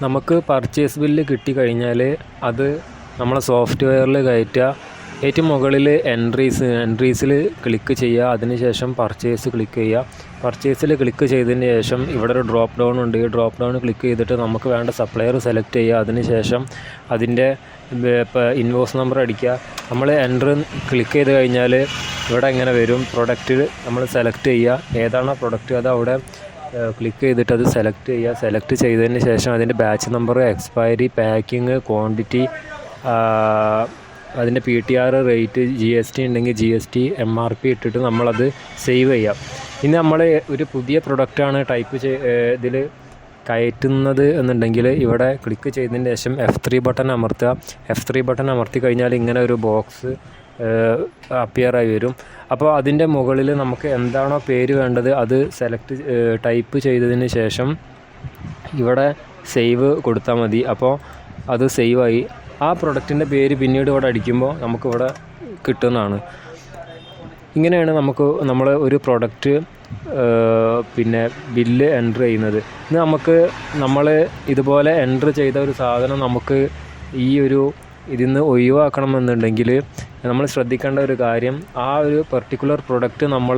നമുക്ക് purchase bill കിട്ടിക്കഴിഞ്ഞാൽ അത് നമ്മളെ സോഫ്റ്റ്വെയറിൽ കയറ്റുക. ഏറ്റവും മുകളിൽ എൻട്രീസിൽ ക്ലിക്ക് ചെയ്യുക. അതിനുശേഷം പർച്ചേസ് ക്ലിക്ക് ചെയ്യുക. പർച്ചേസിൽ ക്ലിക്ക് ചെയ്തതിന് ശേഷം ഇവിടെ ഒരു ഡ്രോപ്പ് ഡൗൺ ഉണ്ട്. ഈ ഡ്രോപ്പ് ഡൗൺ ക്ലിക്ക് ചെയ്തിട്ട് നമുക്ക് വേണ്ട സപ്ലയർ സെലക്ട് ചെയ്യുക. അതിനുശേഷം അതിൻ്റെ ഇൻവോയ്സ് നമ്പർ അടിക്കുക. നമ്മൾ എൻ്റർ ക്ലിക്ക് ചെയ്ത് കഴിഞ്ഞാൽ ഇവിടെ ഇങ്ങനെ വരും. പ്രൊഡക്റ്റ് നമ്മൾ സെലക്ട് ചെയ്യുക. ഏതാണോ പ്രൊഡക്റ്റ് അത് അവിടെ ക്ലിക്ക് ചെയ്തിട്ട് അത് സെലക്ട് ചെയ്യുക. സെലക്ട് ചെയ്തതിന് ശേഷം അതിൻ്റെ batch number, expiry, packing, quantity, അതിൻ്റെ PTR, റേറ്റ്, GST ഉണ്ടെങ്കിൽ GST, MRP ഇട്ടിട്ട് നമ്മളത് സേവ് ചെയ്യാം. ഇനി നമ്മൾ ഒരു പുതിയ പ്രൊഡക്റ്റാണ് ഇതിൽ കയറ്റുന്നത് എന്നുണ്ടെങ്കിൽ ഇവിടെ ക്ലിക്ക് ചെയ്തതിന് ശേഷം F3 ബട്ടൺ അമർത്തുക. F3 ബട്ടൺ അമർത്തി കഴിഞ്ഞാൽ ഇങ്ങനെ ഒരു ബോക്സ് അപ്പിയറായി വരും. അപ്പോൾ അതിൻ്റെ മുകളിൽ നമുക്ക് എന്താണോ പേര് വേണ്ടത് അത് ടൈപ്പ് ചെയ്തതിന് ശേഷം ഇവിടെ സേവ് കൊടുത്താൽ മതി. അപ്പോൾ അത് സേവായി. ആ പ്രൊഡക്റ്റിൻ്റെ പേര് പിന്നീട് ഇവിടെ അടിക്കുമ്പോൾ നമുക്കിവിടെ കിട്ടുന്നതാണ്. ഇങ്ങനെയാണ് നമ്മൾ ഒരു പ്രൊഡക്റ്റ് ബില്ല് എൻ്റർ ചെയ്യുന്നത്. ഇന്ന് നമ്മൾ ഇതുപോലെ എൻ്റർ ചെയ്ത ഒരു സാധനം നമുക്ക് ഇതിൽ നിന്ന് ഒഴിവാക്കണമെന്നുണ്ടെങ്കിൽ നമ്മൾ ശ്രദ്ധിക്കേണ്ട ഒരു കാര്യം, ആ ഒരു പർട്ടിക്കുലർ പ്രൊഡക്റ്റ് നമ്മൾ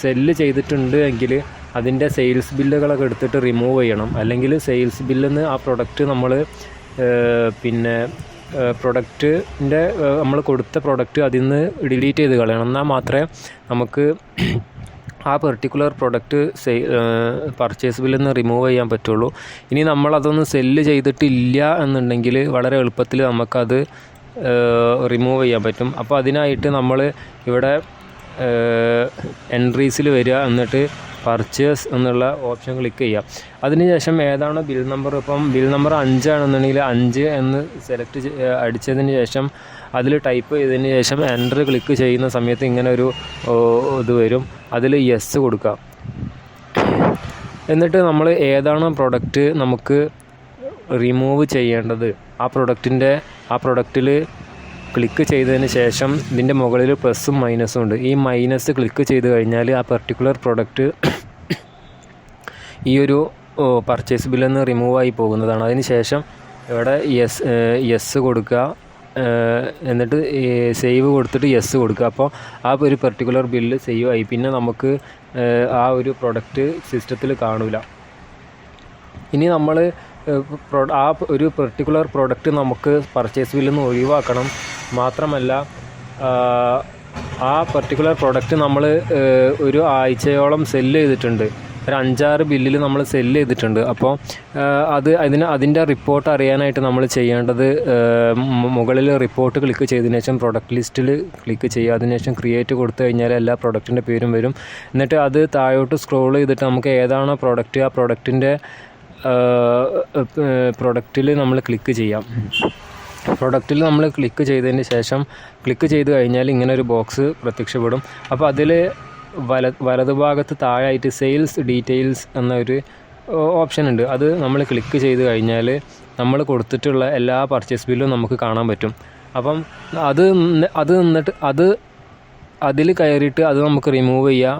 സെല്ല് ചെയ്തിട്ടുണ്ട് എങ്കിൽ അതിൻ്റെ സെയിൽസ് ബില്ലുകളൊക്കെ എടുത്തിട്ട് റിമൂവ് ചെയ്യണം. അല്ലെങ്കിൽ സെയിൽസ് ബില്ലിൽ നിന്ന് ആ പ്രൊഡക്റ്റ് നമ്മൾ കൊടുത്ത പ്രൊഡക്റ്റ് അതിൽ നിന്ന് ഡിലീറ്റ് ചെയ്ത് കളയണം. എന്നാൽ മാത്രമേ നമുക്ക് ആ പെർട്ടിക്കുലർ പ്രൊഡക്റ്റ് പർച്ചേസ് ബില്ലിൽ നിന്ന് റിമൂവ് ചെയ്യാൻ പറ്റുള്ളൂ. ഇനി നമ്മളതൊന്ന് സെല്ല് ചെയ്തിട്ടില്ല എന്നുണ്ടെങ്കിൽ വളരെ എളുപ്പത്തിൽ നമുക്കത് റിമൂവ് ചെയ്യാൻ പറ്റും. അപ്പോൾ അതിനായിട്ട് നമ്മൾ ഇവിടെ എൻട്രീസിൽ വരിക, എന്നിട്ട് പർച്ചേസ് എന്നുള്ള ഓപ്ഷൻ ക്ലിക്ക് ചെയ്യുക. അതിനുശേഷം ഏതാണോ ബിൽ നമ്പർ, ഇപ്പം ബിൽ നമ്പർ 5 ആണെന്നുണ്ടെങ്കിൽ 5 എന്ന് സെലക്ട് അടിച്ചതിന് ശേഷം അതിൽ ടൈപ്പ് ചെയ്തതിന് ശേഷം എൻ്റർ ക്ലിക്ക് ചെയ്യുന്ന സമയത്ത് ഇങ്ങനെ ഒരു ഇത് വരും. അതിൽ യെസ് കൊടുക്കുക. എന്നിട്ട് നമ്മൾ ഏതാണോ പ്രൊഡക്റ്റ് നമുക്ക് റിമൂവ് ചെയ്യേണ്ടത് ആ പ്രൊഡക്റ്റിൽ ക്ലിക്ക് ചെയ്തതിന് ശേഷം ഇതിൻ്റെ മുകളിൽ പ്ലസും മൈനസും ഉണ്ട്. ഈ മൈനസ് ക്ലിക്ക് ചെയ്ത് കഴിഞ്ഞാൽ ആ പർട്ടിക്കുലർ പ്രൊഡക്റ്റ് ഈ ഒരു പർച്ചേസ് ബില്ലിൽ നിന്ന് റിമൂവായി പോകുന്നതാണ്. അതിന് ശേഷം ഇവിടെ യെസ് കൊടുക്കുക. എന്നിട്ട് സേവ് കൊടുത്തിട്ട് യെസ് കൊടുക്കുക. അപ്പോൾ ആ ഒരു പർട്ടിക്കുലർ ബില്ല് സേവ് ആയി. പിന്നെ നമുക്ക് ആ ഒരു പ്രൊഡക്റ്റ് സിസ്റ്റത്തിൽ കാണില്ല. ഇനി നമ്മൾ ആ ഒരു പെർട്ടിക്കുലർ പ്രൊഡക്റ്റ് നമുക്ക് പർച്ചേസ് ബില്ലിൽ നിന്ന് ഒഴിവാക്കണം. മാത്രമല്ല ആ പർട്ടിക്കുലർ പ്രൊഡക്റ്റ് നമ്മൾ ഒരു ആഴ്ചയോളം സെല്ല് ചെയ്തിട്ടുണ്ട്. ഒരു 5-6 ബില്ലിൽ നമ്മൾ സെല്ല് ചെയ്തിട്ടുണ്ട്. അപ്പോൾ അതിൻ്റെ റിപ്പോർട്ട് അറിയാനായിട്ട് നമ്മൾ ചെയ്യേണ്ടത് മുകളിൽ റിപ്പോർട്ട് ക്ലിക്ക് ചെയ്തതിന് ശേഷം പ്രൊഡക്റ്റ് ലിസ്റ്റിൽ ക്ലിക്ക് ചെയ്യുക. അതിനുശേഷം ക്രിയേറ്റ് കൊടുത്തു കഴിഞ്ഞാൽ എല്ലാ പ്രൊഡക്റ്റിൻ്റെ പേരും വരും. എന്നിട്ട് അത് താഴോട്ട് സ്ക്രോൾ ചെയ്തിട്ട് നമുക്ക് ഏതാണോ പ്രൊഡക്റ്റ് ആ പ്രൊഡക്റ്റിൽ നമ്മൾ ക്ലിക്ക് ചെയ്യാം. പ്രൊഡക്റ്റിൽ നമ്മൾ ക്ലിക്ക് ചെയ്തതിന് ശേഷം ക്ലിക്ക് ചെയ്ത് കഴിഞ്ഞാൽ ഇങ്ങനെ ഒരു ബോക്സ് പ്രത്യക്ഷപ്പെടും. അപ്പോൾ അതിൽ വലതുഭാഗത്ത് താഴായിട്ട് സെയിൽസ് ഡീറ്റെയിൽസ് എന്നൊരു ഓപ്ഷൻ ഉണ്ട്. അത് നമ്മൾ ക്ലിക്ക് ചെയ്ത് കഴിഞ്ഞാൽ നമ്മൾ കൊടുത്തിട്ടുള്ള എല്ലാ പർച്ചേസ് ബില്ലും നമുക്ക് കാണാൻ പറ്റും. അപ്പം അതിൽ കയറിയിട്ട് അത് നമുക്ക് റിമൂവ് ചെയ്യാം.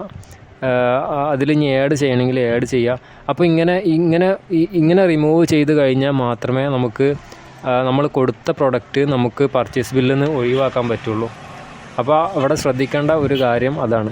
അതിൽ ഇനി ആഡ് ചെയ്യണമെങ്കിൽ ആഡ് ചെയ്യുക. അപ്പോൾ ഇങ്ങനെ റിമൂവ് ചെയ്ത് കഴിഞ്ഞാൽ മാത്രമേ നമ്മൾ കൊടുത്ത പ്രൊഡക്റ്റ് നമുക്ക് പർച്ചേസ് ബില്ലിൽ നിന്ന് ഒഴിവാക്കാൻ പറ്റുള്ളൂ. അപ്പോൾ അവിടെ ശ്രദ്ധിക്കേണ്ട ഒരു കാര്യം അതാണ്.